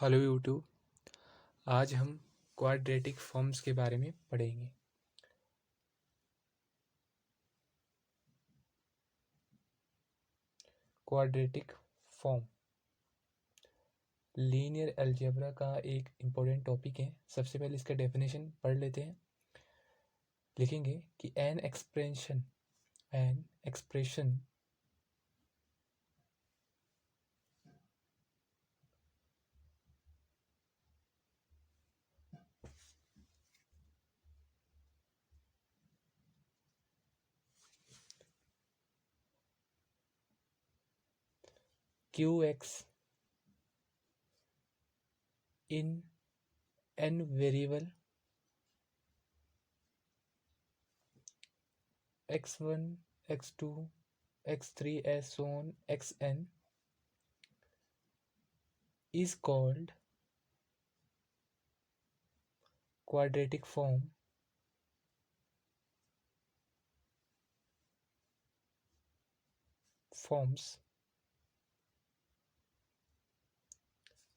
Hello YouTube. आज हम quadratic forms के बारे में पढ़ेंगे। क्वाड्रेटिक फॉर्म लीनियर अलजेब्रा का एक इम्पोर्टेंट टॉपिक है। सबसे पहले इसका डेफिनेशन पढ़ लेते हैं। लिखेंगे कि an expression Q x in an variable x1 x2 x3 as so on xn is called quadratic forms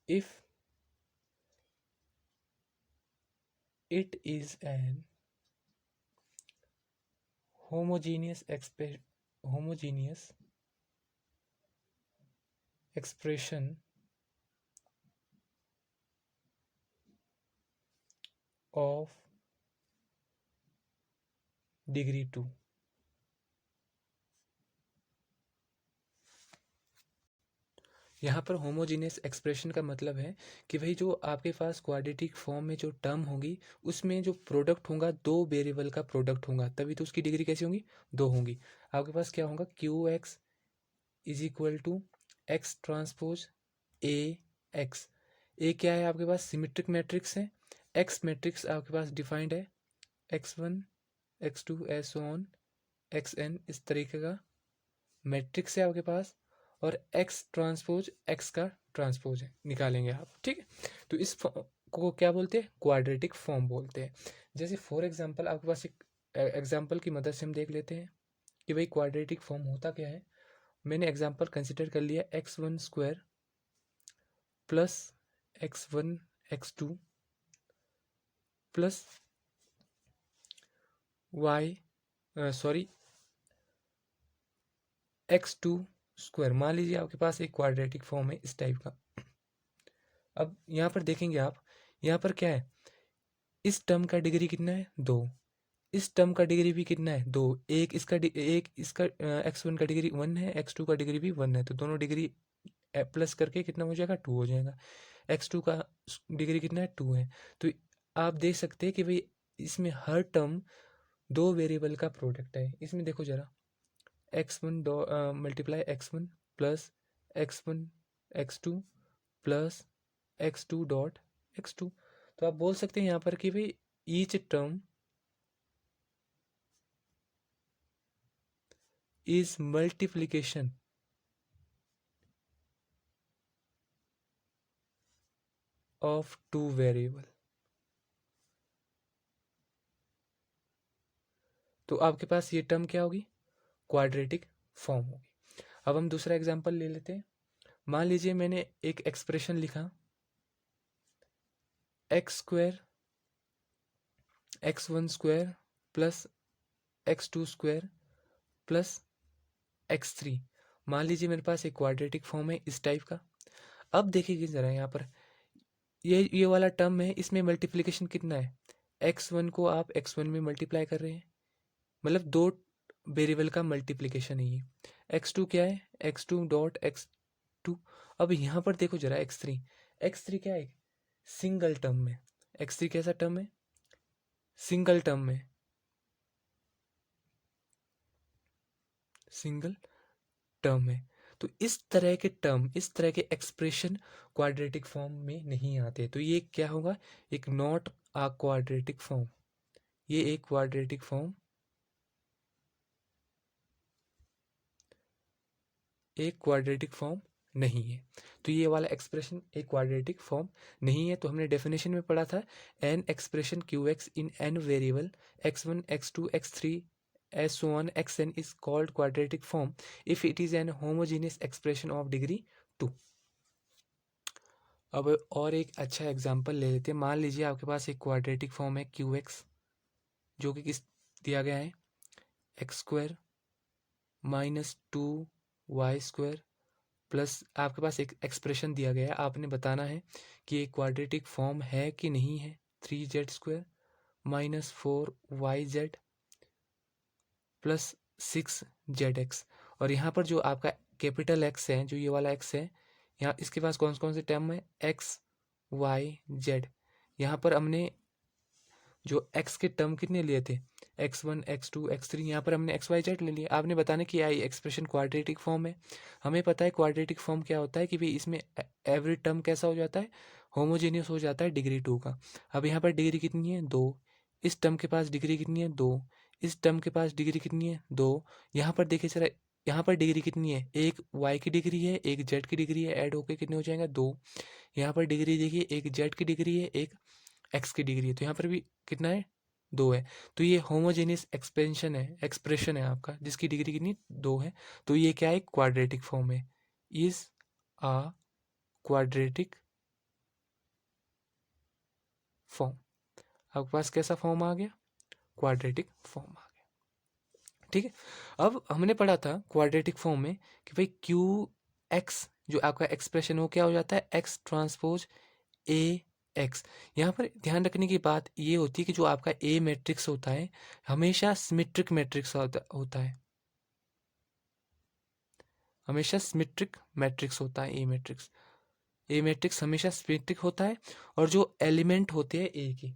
if it is an homogeneous expression of degree 2। यहाँ पर होमोजीनियस एक्सप्रेशन का मतलब है कि भाई जो आपके पास क्वाड्रेटिक फॉर्म में जो टर्म होगी उसमें जो प्रोडक्ट होगा दो वेरिएबल का प्रोडक्ट होगा, तभी तो उसकी डिग्री कैसी होंगी, दो होंगी। आपके पास क्या होगा, Q X is equal to X transpose A X. A क्या है आपके पास, सिमेट्रिक मैट्रिक्स है। एक्स मैट्रिक्स आपके पास डिफाइंड है x1 x2 S on xn, इस तरीके का मैट्रिक्स है आपके पास। और एक्स ट्रांसपोज एक्स का ट्रांसपोज है, निकालेंगे आप, ठीक है। तो इस को क्या बोलते हैं, क्वाड्रेटिक फॉर्म बोलते हैं। जैसे फॉर एग्जांपल आपके पास एक एग्जांपल की मदद से हम देख लेते हैं कि भाई क्वाड्रेटिक फॉर्म होता क्या है। मैंने एग्जांपल कंसिडर कर लिया x1 square plus x1 x2 plus x2 square. मान लीजिए आपके पास एक क्वाड्रेटिक फॉर्म है इस टाइप का। अब यहाँ पर देखेंगे आप, यहाँ पर क्या है, इस टर्म का डिग्री कितना है, दो। इस टर्म का डिग्री भी कितना है, दो। एक इसका x1 का डिग्री 1 है, x2 का डिग्री भी 1 है, तो दोनों डिग्री प्लस करके कितना हो जाएगा, 2 हो जाएगा। x2 का डिग्री कितना है, 2 है। तो आप देख सकते हैं कि भाई इसमें हर टर्म दो वेरिएबल का प्रोडक्ट है। इसमें देखो जरा, x1 multiply x1 plus x1 x2 plus x2 dot x2। तो आप बोल सकते हैं यहाँ पर कि भाई each term is multiplication of two variable. तो आपके पास ये टर्म क्या होगी, क्वाड्रेटिक फॉर्म होगी। अब हम दूसरा एग्जांपल ले लेते हैं। मान लीजिए मैंने एक एक्सप्रेशन लिखा x square x1 square plus x2 square plus x3। मान लीजिए मेरे पास एक क्वाड्रेटिक फॉर्म है इस टाइप का। अब देखिए जरा, यहाँ पर ये वाला टर्म है, इसमें मल्टीप्लिकेशन कितना है, x1 को आप x1 में मल्टीप्लाई कर रहे हैं, मतलब दो वेरिएबल का मल्टीप्लिकेशन है ये। x2 क्या है, x2 डॉट x2। अब यहाँ पर देखो जरा x3 क्या है, सिंगल टर्म में। x3 कैसा टर्म है, सिंगल टर्म में, सिंगल टर्म है। तो इस तरह के टर्म, इस तरह के एक्सप्रेशन क्वाड्रेटिक फॉर्म में नहीं आते। तो ये क्या होगा, एक नॉट अ क्वाड्रेटिक फॉर्म। ये एक क्वाड्रेटिक फॉर्म, एक क्वाड्रेटिक फॉर्म नहीं है। तो ये वाला एक्सप्रेशन एक क्वाड्रेटिक फॉर्म नहीं है। तो हमने डेफिनेशन में पढ़ा था, an expression Q x in an variable x1 x2 x3 as so on xn is called quadratic form if it is an homogeneous expression of degree 2। अब और एक अच्छा एग्जांपल ले लेते हैं। मान लीजिए आपके पास एक क्वाड्रेटिक फॉर्म है क्यू एक्स, जो कि किस दिया गया है, X square minus two Y square plus आपके पास एक एक्सप्रेशन दिया गया है। आपने बताना है कि ये क्वाड्रेटिक फॉर्म है कि नहीं है। 3z² minus 4yz plus 6zx। और यहाँ पर जो आपका कैपिटल एक्स है, जो ये वाला एक्स है, यहाँ इसके पास कौन कौन से टर्म है, एक्स वाई जेड। यहाँ पर हमने जो एक्स के टर्म कितने लिए थे, x1 x2 x3, यहाँ पर हमने एक्स वाई जेड ले लिया। आपने बताना कि आई एक्सप्रेशन क्वाड्रेटिक फॉर्म है। हमें पता है क्वाड्रेटिक फॉर्म क्या होता है कि भाई इसमें एवरी टर्म कैसा हो जाता है, होमोजेनियस हो जाता है डिग्री 2 का। अब यहाँ पर डिग्री कितनी है, 2। इस टर्म के पास डिग्री कितनी है, 2। इस टर्म के पास डिग्री कितनी है, 2। यहाँ पर देखिए जरा, यहाँ पर डिग्री कितनी है, एक y की डिग्री है, एक z की डिग्री है, ऐड होकर कितने हो जाएंगे, 2। यहाँ पर डिग्री देखिए, एक z की डिग्री है, एक x की डिग्री है, तो यहाँ पर भी कितना है, 2 है। तो ये होमोजेनियस एक्सप्रेशन है आपका, जिसकी डिग्री कितनी, 2 है। तो ये क्या है, क्वाड्रेटिक फॉर्म है, इज अ क्वाड्रेटिक फॉर्म। आपके पास कैसा फॉर्म आ गया, क्वाड्रेटिक फॉर्म आ गया। ठीक है, अब हमने पढ़ा था क्वाड्रेटिक फॉर्म में कि भाई क्यू एक्स जो आपका एक्सप्रेशन हो क्या हो जाता है, एक्स ट्रांसपोज ए एक्स। यहाँ पर ध्यान रखने की बात ये होती है कि जो आपका ए मैट्रिक्स होता है हमेशा सिमेट्रिक मैट्रिक्स होता है, हमेशा सिमेट्रिक मैट्रिक्स होता है ए मैट्रिक्स हमेशा सिमेट्रिक होता है। और जो एलिमेंट होते हैं ए के,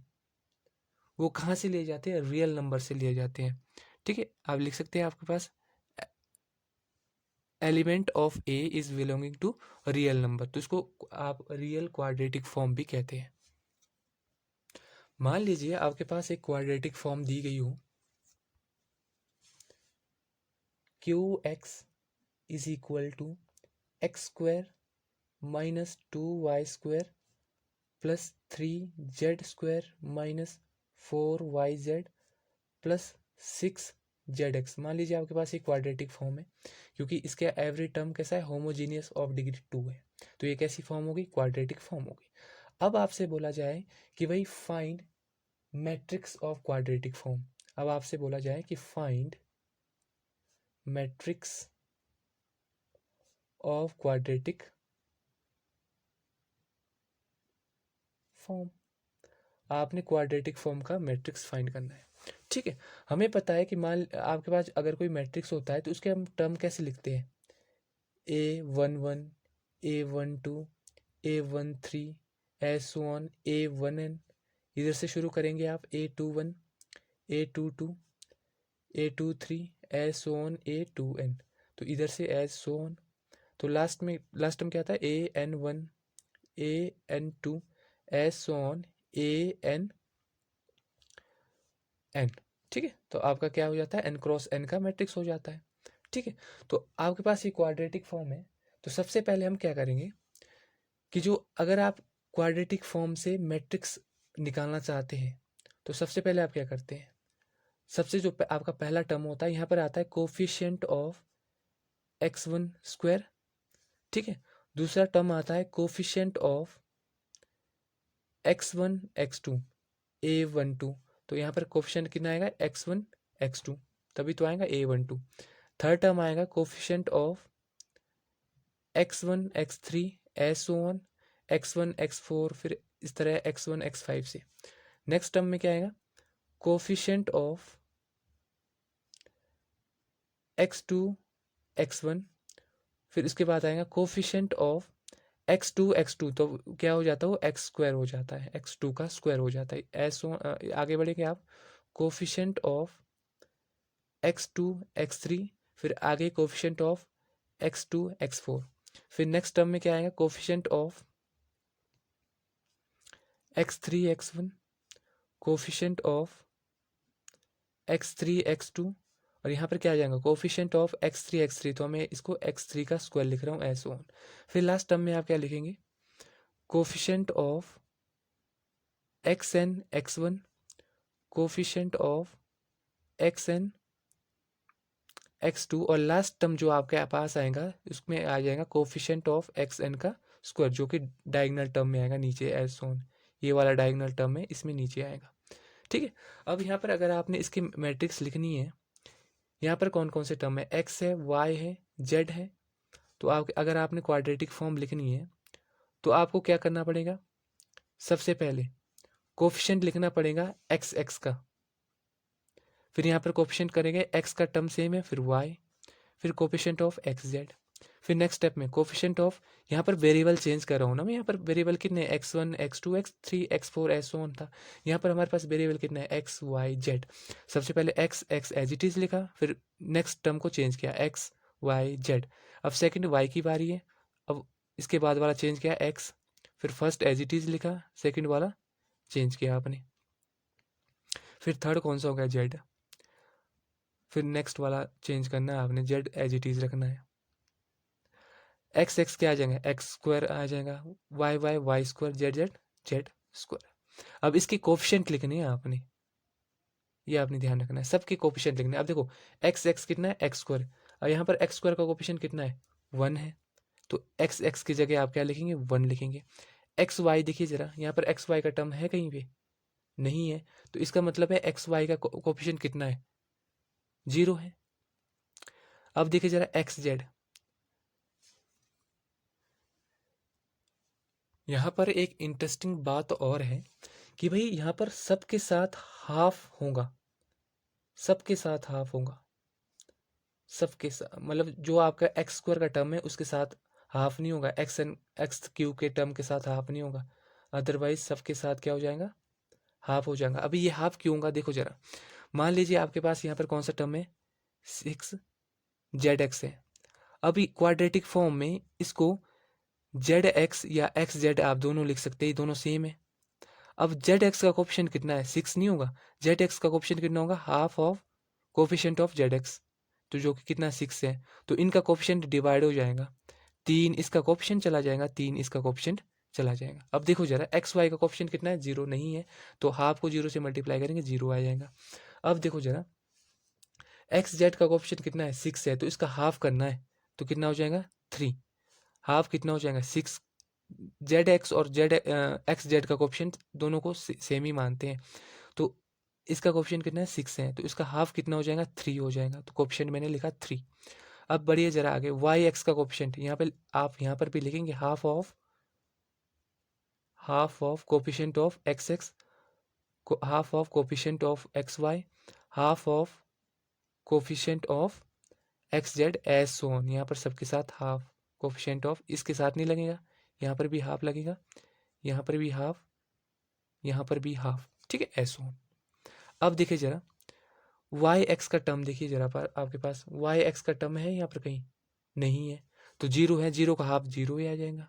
वो कहाँ से लिए जाते हैं, रियल नंबर से लिए जाते हैं। ठीक है, आप लिख सकते हैं आपके पास element of A is belonging to real number, तो इसको आप रियल क्वाड्रेटिक फॉर्म भी कहते हैं। मान लीजिए आपके पास एक क्वाड्रेटिक फॉर्म दी गई हो, Q X is equal to X square minus 2y² plus 3z² minus 4yz plus 6zx। मान लीजिए आपके पास एक क्वाड्रेटिक फॉर्म है, क्योंकि इसके एवरी टर्म कैसा है, होमोजीनियस ऑफ डिग्री 2 है, तो ये कैसी फॉर्म होगी, क्वाड्रेटिक फॉर्म होगी। अब आपसे बोला जाए कि भाई find matrix of quadratic form. अब आपसे बोला जाए कि find matrix of quadratic form. आपने क्वाड्रेटिक फॉर्म का मैट्रिक्स फाइंड करना है। ठीक है, हमें पता है कि मान आपके पास अगर कोई मैट्रिक्स होता है तो उसके हम टर्म कैसे लिखते हैं, A11 A12 A13 ऐसो ऑन A1n। इधर से शुरू करेंगे आप, A21 A22 A23 ऐसो ऑन A2n, तो इधर से ऐसो ऑन। तो लास्ट में क्या था, AN1 AN2 ऐसो ऑन AN n। ठीक है, तो आपका क्या हो जाता है, n क्रॉस n का मैट्रिक्स हो जाता है। ठीक है, तो आपके पास ये क्वाड्रेटिक फॉर्म है। तो सबसे पहले हम क्या करेंगे कि जो अगर आप क्वाड्रेटिक फॉर्म से मैट्रिक्स निकालना चाहते हैं, तो सबसे पहले आप क्या करते हैं, सबसे जो आपका पहला टर्म होता है यहाँ पर आता है कोफिशिएंट ऑफ x1²। ठीक है, दूसरा टर्म आता है coefficient of x1 x2 A12। तो यहाँ पर कोफिशिएंट कितना आएगा, x1 x2, तभी तो आएगा A12। थर्ड टर्म आएगा कोफिशिएंट ऑफ x1 x3 ऐसो ऑन x1 x4, फिर इस तरह x1 x5 से। नेक्स्ट टर्म में क्या आएगा, कोफिशिएंट ऑफ x2 x1, फिर इसके बाद आएगा कोफिशिएंट ऑफ x2 तो क्या हो जाता है, वो x² हो जाता है, x2 का स्क्वायर हो जाता है। ऐसो आगे बढ़ेंगे आप, कोफिशिएंट ऑफ x2 x3, फिर आगे कोफिशिएंट ऑफ x2 x4, फिर नेक्स्ट टर्म में क्या आएगा, coefficient of x3 x1, coefficient of x3 x2, और यहाँ पर क्या आ जाएगा, कोफिशिएंट ऑफ x3 x3, तो मैं इसको x3 का स्क्वायर लिख रहा हूँ ऐसो ऑन। फिर लास्ट टर्म में आप क्या लिखेंगे, coefficient of xn x1, coefficient of xn x2, और लास्ट टर्म जो आपके पास आएगा उसमें आ जाएगा कोफिशिएंट ऑफ xn का स्क्वायर, जो कि डायगोनल टर्म में आएगा नीचे एज सोन, ये वाला डायगोनल टर्म है इसमें नीचे आएगा। ठीक है, अब यहाँ पर अगर आपने इसकी मैट्रिक्स लिखनी है, यहाँ पर कौन कौन से टर्म है, एक्स है, वाई है, जेड है। तो आप अगर आपने क्वाड्रेटिक फॉर्म लिखनी है तो आपको क्या करना पड़ेगा, सबसे पहले कोफिशिएंट लिखना पड़ेगा एक्स एक्स का, फिर यहाँ पर कोफिशिएंट करेंगे एक्स का टर्म सेम है, फिर वाई, फिर कोफिशिएंट ऑफ एक्स जेड, फिर नेक्स्ट स्टेप में कोफिशिएंट ऑफ, यहाँ पर वेरिएबल चेंज कर रहा हूँ ना मैं, यहाँ पर वेरिएबल कितने X one X two X three X four S one था, यहाँ पर हमारे पास वेरिएबल कितना है एक्स वाई जेड। सबसे पहले X X as it is लिखा, फिर नेक्स्ट टर्म को चेंज किया एक्स वाई जेड। अब सेकंड वाई की बारी है, अब इसके बाद वाला चेंज किया एक्स, फिर फर्स्ट एज इट इज लिखा, सेकंड वाला चेंज किया आपने, फिर थर्ड कौन सा हो गया जेड, फिर नेक्स्ट वाला चेंज करना है आपने, जेड एज इट इज रखना है। एक्स एक्स क्या आ जाएगा, एक्स स्क्वायर आ जाएगा, Y Y Y square, Z Z Z square. अब इसके कोफिशिएंट लिखने हैं आपने, ये आपने ध्यान रखना है, सबके कोफिशिएंट लिखने हैं। अब देखो एक्स एक्स कितना है एक्स स्क्वायर, और यहाँ पर एक्स स्क्वायर का कोफिशिएंट कितना है 1 है, तो एक्स एक्स की जगह आप क्या लिखेंगे 1 लिखेंगे। एक्स वाई देखिए जरा, यहाँ पर एक्स वाई का टर्म है कहीं पे, नहीं है, तो इसका मतलब है एक्स वाई का कोफिशिएंट कितना है 0 है। अब देखिए जरा एक्स जेड, यहाँ पर एक इंटरेस्टिंग बात और है कि भाई यहाँ पर सबके साथ हाफ होगा, सबके साथ हाफ होगा, सबके साथ मतलब जो आपका एक्स स्क्वायर का टर्म है उसके साथ हाफ नहीं होगा, एक्स एन एक्स क्यू के टर्म के साथ हाफ नहीं होगा, अदरवाइज सबके साथ क्या हो जाएगा हाफ हो जाएगा। अभी ये हाफ क्यों होगा देखो जरा, मान लीजिए आपके पास यहाँ पर कौन सा टर्म है 6 जेड एक्स है, अभी क्वाड्रेटिक फॉर्म में इसको जेड एक्स या एक्स जेड आप दोनों लिख सकते हैं, दोनों सेम है। अब जेड एक्स का कोफिशिएंट कितना है 6 नहीं होगा, जेड एक्स का कोफिशिएंट कितना होगा half of coefficient of Z x, तो जो कि कितना 6 है, तो इनका कोफिशिएंट डिवाइड हो जाएगा, 3 इसका कोफिशिएंट चला जाएगा, 3 इसका कोफिशिएंट चला जाएगा। अब देखो जरा एक्स वाई का कोफिशिएंट कितना है 0 नहीं है, तो हाफ को 0 से मल्टीप्लाई करेंगे 0 आ जाएगा। अब देखो जरा एक्स जेड का कोफिशिएंट कितना है 6 है, तो इसका हाफ करना है, तो कितना हो जाएगा 3, हाफ कितना हो जाएगा 6। जेड एक्स और जेड एक्स जेड का कोफिशिएंट दोनों को सेम ही मानते हैं, तो इसका कोफिशिएंट कितना है 6 है, तो इसका हाफ कितना हो जाएगा 3 हो जाएगा, तो कोफिशिएंट मैंने लिखा 3। अब बढ़िए जरा आगे, वाई एक्स का कोफिशिएंट यहाँ पे आप यहाँ पर भी लिखेंगे half of coefficient of X X, half of coefficient of X Y, half of coefficient of X Z as so on, यहाँ पर सबके साथ हाफ, कोफिशिएंट ऑफ इसके साथ नहीं लगेगा, यहाँ पर भी हाफ लगेगा, यहाँ पर भी हाफ, यहाँ पर भी हाफ, ठीक है एज सो ऑन। अब देखिए जरा वाई एक्स का टर्म देखिए जरा पर आपके पास वाई एक्स का टर्म है यहाँ पर कहीं नहीं है, तो 0 है, 0 का हाफ 0 ही आ जाएगा।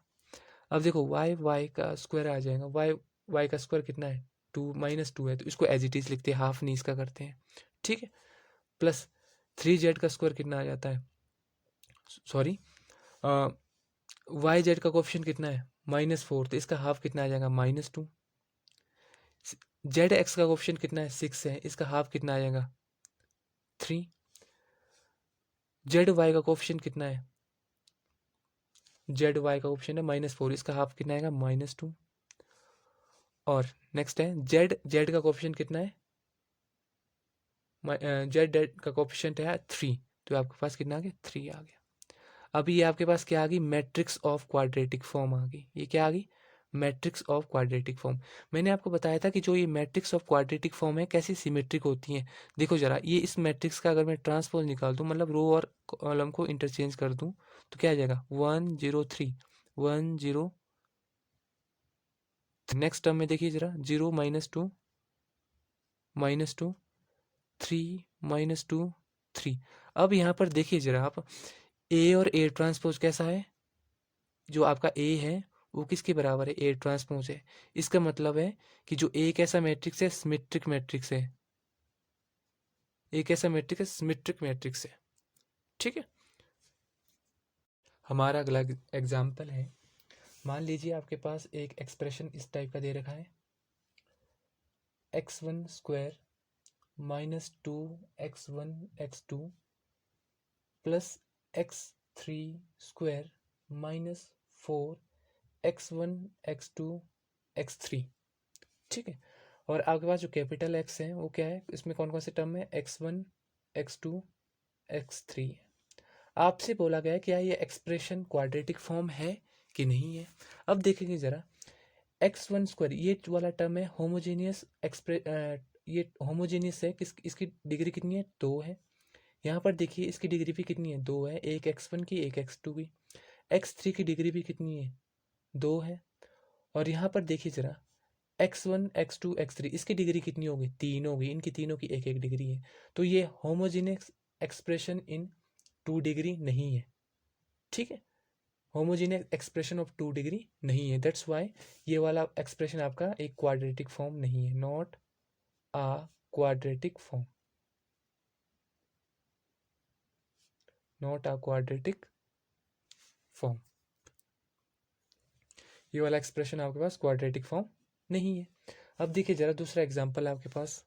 अब देखो वाई वाई का स्क्वायर आ जाएगा, वाई वाई का स्क्वायर कितना है 2 -2 है, तो इसको एज इट इज लिखते हैं, हाफ नहीं इसका करते हैं, ठीक है। प्लस 3 जेड का स्क्वायर कितना आ जाता है, सॉरी वाई जेड का कोफिशिएंट कितना है -4, तो इसका हाफ कितना आ जाएगा -2। जेड एक्स का कोफिशिएंट कितना है 6 है, इसका हाफ कितना आ जाएगा 3। जेड वाई का कोफिशिएंट कितना है, जेड वाई का कोफिशिएंट है -4, इसका हाफ कितना आएगा -2। और नेक्स्ट है जेड जेड का कोफिशिएंट कितना है, जेड जेड का कोफिशिएंट है 3, तो आपके पास कितना आ गया 3 आ गया। अभी ये आपके पास क्या आ गई, मैट्रिक्स ऑफ क्वाड्रेटिक फॉर्म आ गई, ये क्या आ गई मैट्रिक्स ऑफ क्वाड्रेटिक फॉर्म। मैंने आपको बताया था कि जो ये मैट्रिक्स ऑफ क्वाड्रेटिक फॉर्म है कैसी सिमेट्रिक होती हैं। देखो जरा ये इस मैट्रिक्स का अगर मैं ट्रांसपोज निकाल दूं, मतलब रो और कॉलम को इंटरचेंज कर दूं, तो क्या आ जाएगा 1 0 3 1 0। नेक्स्ट टर्म में देखिए जरा 0 -2 -2 3 -2 3। अब यहाँ पर देखिए जरा आप ए और ए ट्रांसपोज कैसा है, जो आपका ए है वो किसके बराबर है ए ट्रांसपोज है, इसका मतलब है कि जो ए कैसा मैट्रिक्स है सिमेट्रिक मैट्रिक्स है, ए कैसा मैट्रिक्स है सिमेट्रिक मैट्रिक्स है, ठीक है। हमारा अगला एग्जाम्पल है, मान लीजिए आपके पास एक एक्सप्रेशन इस टाइप का दे रखा है x1 square -2 x1 x2 plus x3 square -4 x1 x2 x3, ठीक है। और आपके पास जो कैपिटल एक्स है वो क्या है, इसमें कौन कौन से टर्म है, x1 x2 x3 है। आपसे बोला गया है क्या ये एक्सप्रेशन क्वाड्रेटिक फॉर्म है कि नहीं है। अब देखेंगे जरा, x1 स्क्वायर ये वाला टर्म है होमोजेनियस ये होमोजेनियस है, किस इसकी डिग्री कितनी है, 2 है। यहाँ पर देखिए इसकी डिग्री भी कितनी है, 2 है, एक x1 की एक x2 की। x3 की डिग्री भी कितनी है, 2 है। और यहाँ पर देखिए जरा x1 x2 x3 इसकी डिग्री कितनी होगी, 3 होगी, इनकी तीनों की एक एक डिग्री है। तो ये होमोजेनियस एक्सप्रेशन इन 2 डिग्री नहीं है, ठीक है। होमोजेनियस एक्सप्रेशन ऑफ 2 डिग्री नहीं है, दैट्स वाई ये वाला एक्सप्रेशन आपका एक क्वाड्रेटिक फॉर्म नहीं है, not a quadratic form, not a quadratic form. ये वाला एक्सप्रेशन आपके पास क्वाड्रेटिक फॉर्म नहीं है। अब देखिए जरा दूसरा एग्जांपल आपके पास,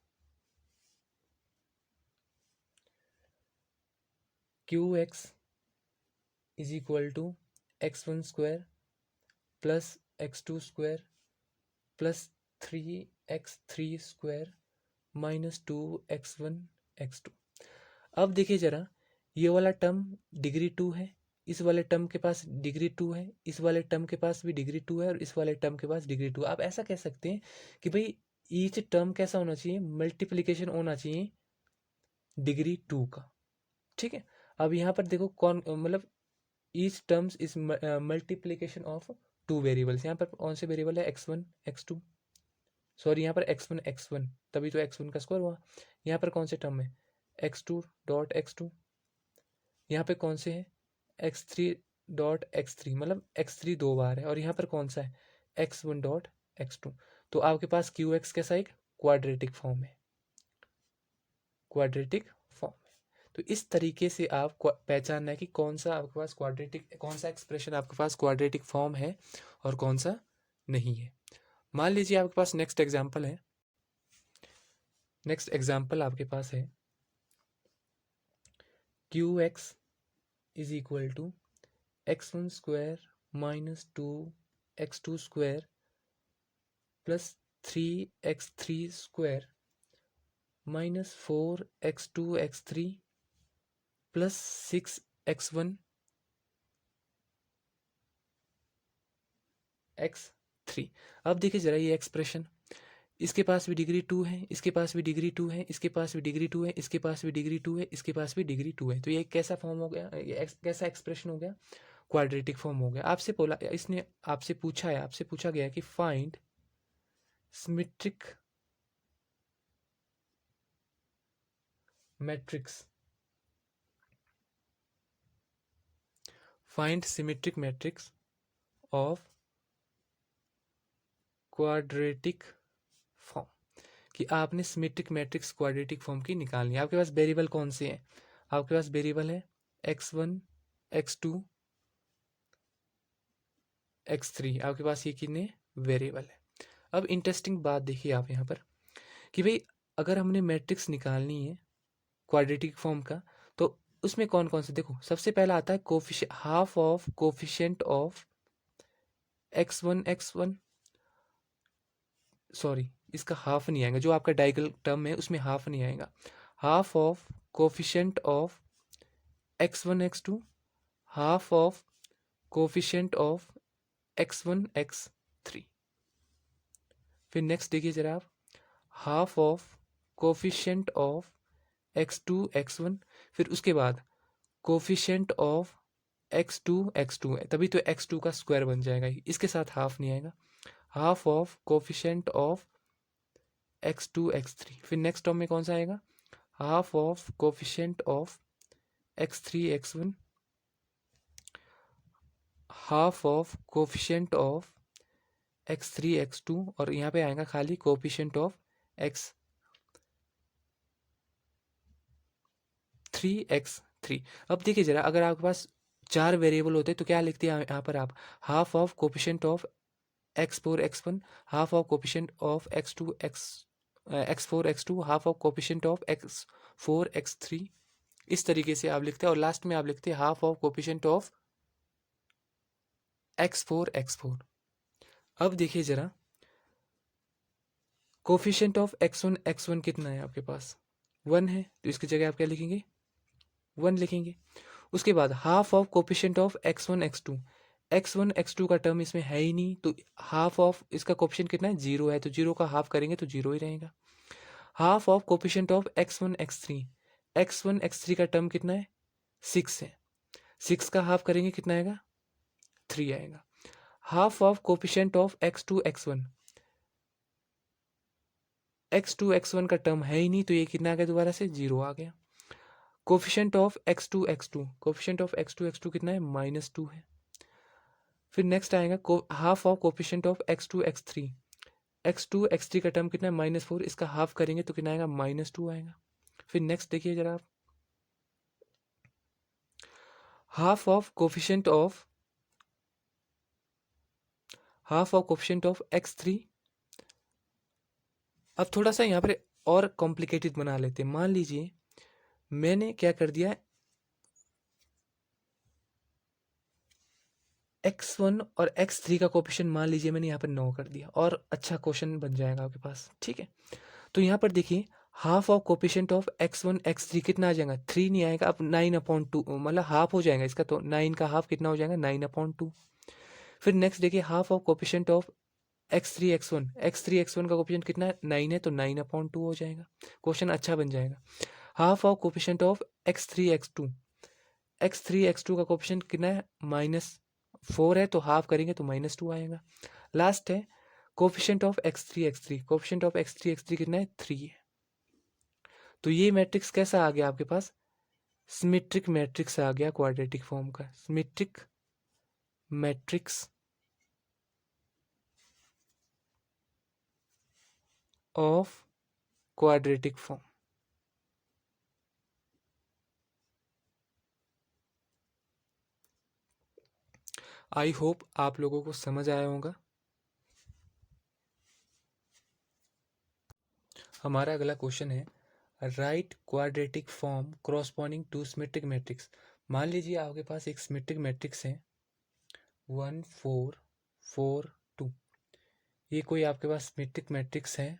Q X is equal to x1 square plus x2 square plus 3x3 square minus 2x1 x2। अब देखिए जरा ये वाला टर्म डिग्री 2 है, इस वाले टर्म के पास डिग्री 2 है, इस वाले टर्म के पास भी डिग्री 2 है, और इस वाले टर्म के पास डिग्री 2। आप ऐसा कह सकते हैं कि भाई ईच टर्म कैसा होना चाहिए, मल्टीप्लिकेशन होना चाहिए डिग्री 2 का, ठीक है। अब यहाँ पर देखो कौन मतलब each terms is multiplication of 2 variables. यहाँ पर कौन से वेरिएबल है, x1 x2, सॉरी यहाँ पर x1 x1, तभी तो x1 का स्क्वायर हुआ। यहाँ पर कौन से टर्म है, x2 डॉट x2, यहाँ पे कौन से है x3 डॉट x3, मतलब x3 दो बार है, और यहाँ पर कौन सा है x1 डॉट x2। तो आपके पास क्यू एक्स कैसा एक क्वाड्रेटिक फॉर्म है, क्वाड्रेटिक फॉर्म है। तो इस तरीके से आप पहचानना है कि कौन सा आपके पास क्वाड्रेटिक, कौन सा एक्सप्रेशन आपके पास क्वाड्रेटिक फॉर्म है और कौन सा नहीं है। मान लीजिए आपके पास नेक्स्ट एग्जाम्पल है, नेक्स्ट एग्जाम्पल आपके पास है Q X is equal to x1 square minus 2x2 square plus 3x3 square minus 4x2 x3 plus 6x1 x3। अब देखिए जरा ये एक्सप्रेशन, इसके पास भी डिग्री 2 है, इसके पास भी डिग्री 2 है, इसके पास भी डिग्री 2 है, इसके पास भी डिग्री 2 है, इसके पास भी डिग्री 2 है। तो ये कैसा फॉर्म हो गया, ये कैसा एक्सप्रेशन हो गया, क्वाड्रेटिक फॉर्म हो गया। आपसे बोला, इसने आपसे पूछा है, आपसे पूछा गया है कि find symmetric matrix, find symmetric matrix of quadratic form, कि आपने सिमेट्रिक मैट्रिक्स क्वाड्रेटिक फॉर्म की निकालनी है। आपके पास वेरिएबल कौन से हैं, आपके पास वेरिएबल है x1 x2 x3, आपके पास ये कितने वेरिएबल है। अब इंटरेस्टिंग बात देखिए आप यहाँ पर कि भाई अगर हमने मैट्रिक्स निकालनी है क्वाड्रेटिक फॉर्म का, तो उसमें कौन कौन से, देखो सबसे पहला आता है coefficient, half of coefficient of x1 sorry इसका हाफ नहीं आएगा, जो आपका डायगोनल टर्म है उसमें हाफ नहीं आएगा, half of coefficient of x1 x2, half of coefficient of x1 x3। फिर नेक्स्ट देखिए जरा आप, half of coefficient of x2 x1, फिर उसके बाद कोफिशिएंट ऑफ x2 है, तभी तो x2 का स्क्वायर बन जाएगा, इसके साथ हाफ नहीं आएगा, half of coefficient of x2 x3। फिर नेक्स्ट टर्म में कौन सा आएगा, half of coefficient of x3 x1, half of coefficient of x3 x2, और यहाँ पे आएगा खाली कोफिशिएंट ऑफ x3 x3। अब देखिए जरा, अगर आपके पास 4 वेरिएबल होते तो क्या लिखते हैं यहाँ पर आप, half of coefficient of x4 x1, half of coefficient of x4 x2, half of coefficient of x4 x3, इस तरीके से आप लिखते हैं, और लास्ट में आप लिखते हैं half of coefficient of x4 x4। अब देखिए जरा, कोफिशिएंट ऑफ x1 कितना है आपके पास, 1 है, तो इसकी जगह आप क्या लिखेंगे, 1 लिखेंगे। उसके बाद half of coefficient of x1 x2 का टर्म इसमें है ही नहीं, तो हाफ ऑफ इसका कोफिशिएंट कितना है, 0 है, तो 0 का हाफ करेंगे तो 0 ही रहेगा। Half of coefficient of x1 x3 का टर्म कितना है, 6 है, 6 का हाफ करेंगे कितना आएगा, 3 आएगा। Half of coefficient of x2 x1 का टर्म है ही नहीं, तो ये कितना आ गया, दोबारा से 0 आ गया। कोफिशिएंट ऑफ x2 कितना है, -2 है। फिर नेक्स्ट आएगा half of coefficient of x2 x3 का टर्म कितना है, -4, इसका हाफ करेंगे तो कितना आएगा, -2 आएगा। फिर नेक्स्ट देखिए जरा आप, half of coefficient of x3। अब थोड़ा सा यहाँ पर और कॉम्प्लिकेटेड बना लेते हैं। मान लीजिए मैंने क्या कर दिया, x1 और x3 का कोफिशिएंट मान लीजिए मैंने यहाँ पर 9 कर दिया, और अच्छा क्वेश्चन बन जाएगा आपके पास, ठीक है। तो यहाँ पर देखिए, half of coefficient of x1 x3 कितना आ जाएगा, 3 नहीं आएगा, अब 9/2, मतलब हाफ हो जाएगा इसका, तो 9 का हाफ कितना हो जाएगा, 9/2। फिर नेक्स्ट देखिए, half of coefficient of x3 x1 का कोफिशिएंट कितना है, 9 है, तो 9/2 हो जाएगा, क्वेश्चन अच्छा बन जाएगा। Half of coefficient of x3 x2 का कोफिशिएंट कितना है, -4 है, तो हाफ करेंगे तो -2 आएगा। लास्ट है कोफिशिएंट ऑफ x3 x3 कितना है, 3 है। तो ये मैट्रिक्स कैसा आ गया आपके पास, सिमेट्रिक मैट्रिक्स आ गया, क्वाड्रेटिक फॉर्म का symmetric matrix of quadratic form. I hope आप लोगों को समझ आया होगा। हमारा अगला क्वेश्चन है, right quadratic form corresponding to symmetric matrix. मान लीजिए आपके पास एक सिमेट्रिक मैट्रिक्स है 1 4 4 2, ये कोई आपके पास सिमेट्रिक मैट्रिक्स है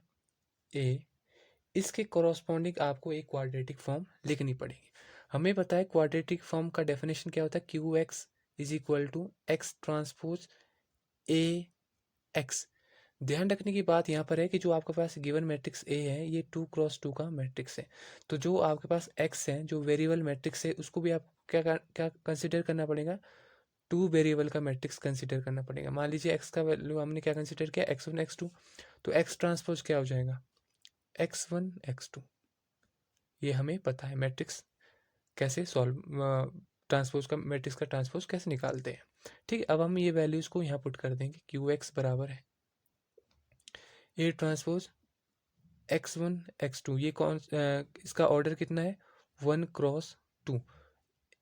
ए, इसके कॉरस्पॉन्डिंग आपको एक क्वाड्रेटिक फॉर्म लिखनी पड़ेगी। हमें पता है क्वाड्रेटिक फॉर्म का डेफिनेशन क्या होता है, Q X is equal to X transpose A X. ध्यान रखने की बात यहाँ पर है कि जो आपके पास गिवन मैट्रिक्स ए है, ये 2x2 का मैट्रिक्स है, तो जो आपके पास एक्स है, जो वेरिएबल मैट्रिक्स है, उसको भी आप क्या कंसिडर करना पड़ेगा, 2 वेरिएबल का मैट्रिक्स कंसिडर करना पड़ेगा। मान लीजिए एक्स का वैल्यू हमने क्या कंसिडर किया, x1 x2, तो एक्स ट्रांसपोज क्या हो जाएगा, x1 x2। ये हमें पता है मैट्रिक्स कैसे सॉल्व, ट्रांसपोज का मैट्रिक्स का ट्रांसपोज कैसे निकालते हैं, ठीक है। अब हम ये वैल्यूज को यहाँ पुट कर देंगे, क्यू एक्स बराबर है ए ट्रांसपोज x1 x2, ये कौन इसका ऑर्डर कितना है, 1x2,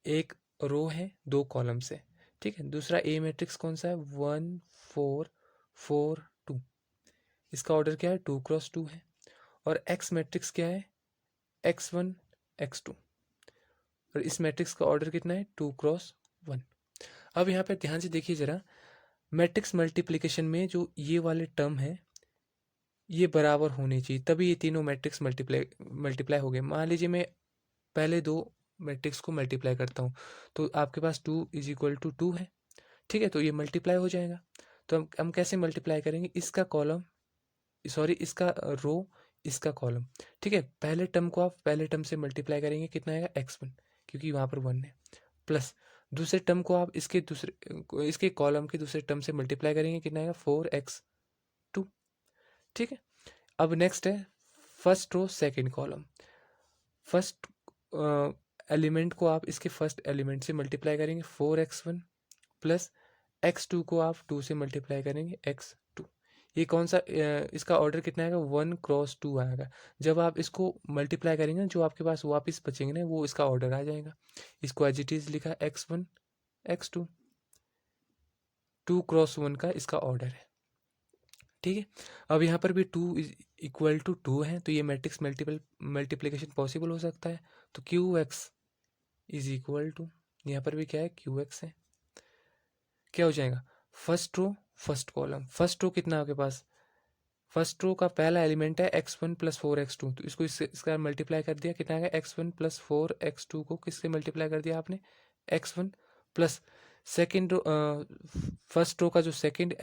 एक रो है 2 कॉलम्स है, ठीक है। दूसरा ए मैट्रिक्स कौन सा है, 1 4 4 2, इसका ऑर्डर क्या है, 2x2 है। और एक्स मैट्रिक्स क्या है, x1 x2, और इस मैट्रिक्स का ऑर्डर कितना है, 2x1। अब यहाँ पे ध्यान से देखिए जरा, मैट्रिक्स मल्टीप्लिकेशन में जो ये वाले टर्म है, ये बराबर होने चाहिए, तभी ये तीनों मैट्रिक्स मल्टीप्लाई हो गए। मान लीजिए मैं पहले 2 मैट्रिक्स को मल्टीप्लाई करता हूँ, तो आपके पास 2 इज इक्वल टू 2 है, ठीक है, तो ये मल्टीप्लाई हो जाएगा। तो हम कैसे मल्टीप्लाई करेंगे, इसका कॉलम, सॉरी इसका रो, इसका कॉलम, ठीक है। पहले टर्म को आप पहले टर्म से मल्टीप्लाई करेंगे, कितना आएगा, x1, क्योंकि वहाँ पर 1 है, प्लस दूसरे टर्म को आप इसके कॉलम के दूसरे टर्म से मल्टीप्लाई करेंगे, कितना आएगा, 4x2, ठीक है। अब नेक्स्ट है first row second column, first element को आप इसके फर्स्ट एलिमेंट से मल्टीप्लाई करेंगे, 4x1, प्लस x2 को आप 2 से मल्टीप्लाई करेंगे, x2। ये कौन सा इसका ऑर्डर कितना आएगा, 1x2 आएगा। जब आप इसको मल्टीप्लाई करेंगे, जो आपके पास वापस बचेंगे ना, वो इसका ऑर्डर आ जाएगा। इसको एज इट इज लिखा, x1 x2, 2x1 का इसका ऑर्डर है, ठीक है। अब यहाँ पर भी 2 इज इक्वल टू 2 है, तो ये मैट्रिक्स मल्टीप्लिकेशन पॉसिबल हो सकता है। तो Q X is equal to, यहाँ पर भी क्या है, क्यू एक्स है, क्या हो जाएगा, first row first column. First row कितना है आपके पास, फर्स्ट रो का पहला एलिमेंट है x1 प्लस 4x2, तो इसको इसका मल्टीप्लाई कर दिया, कितना आ गया x1 प्लस 4x2 को किससे मल्टीप्लाई कर दिया आपने, x1 plus second row, first row का जो सेकेंड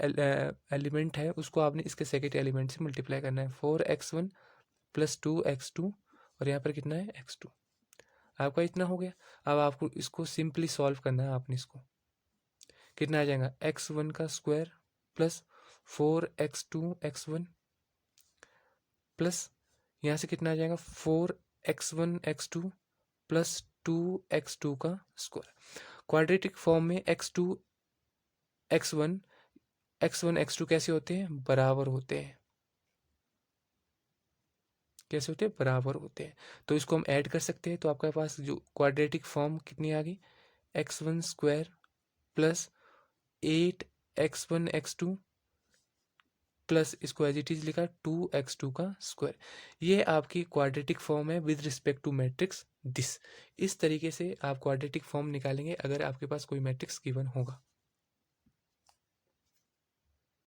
एलिमेंट है उसको आपने इसके सेकेंड एलिमेंट से मल्टीप्लाई करना है, 4x1 प्लस 2x2 और यहाँ पर कितना है x2, आपका इतना हो गया। अब आपको इसको सिंपली सॉल्व करना है आपने, इसको कितना आ जाएगा x1 का स्क्वायर प्लस 4x2 प्लस यहाँ से कितना आ जाएगा 4x1 प्लस 2x2 का स्क्वायर। क्वाड्रेटिक फॉर्म में x1 x2 कैसे होते हैं, बराबर होते हैं, कैसे होते हैं, बराबर होते हैं। तो इसको हम ऐड कर सकते हैं, तो आपके पास जो क्वाड्रेटिक फॉर्म कितनी आ गई, x1 square plus 8x1 plus इसको एज इट इज लिखा 2x2 का स्क्वायर। ये आपकी क्वाड्रेटिक फॉर्म है with respect to matrix this. इस तरीके से आप क्वाड्रेटिक फॉर्म निकालेंगे अगर आपके पास कोई मैट्रिक्स गिवन होगा।